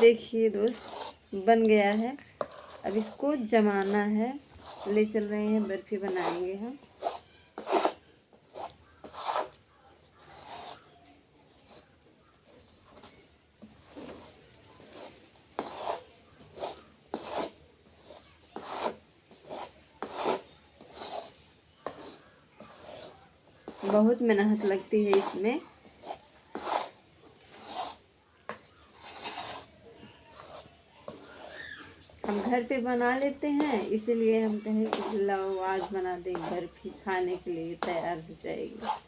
देखिए दोस्त, बन गया है। अब इसको जमाना है। ले चल रहे हैं, बर्फी बनाएंगे हम। बहुत मेहनत लगती है इसमें। हम घर पे बना लेते हैं, इसीलिए हम कहें कि लाओ आज बना दें, बर्फी खाने के लिए तैयार हो जाएगी।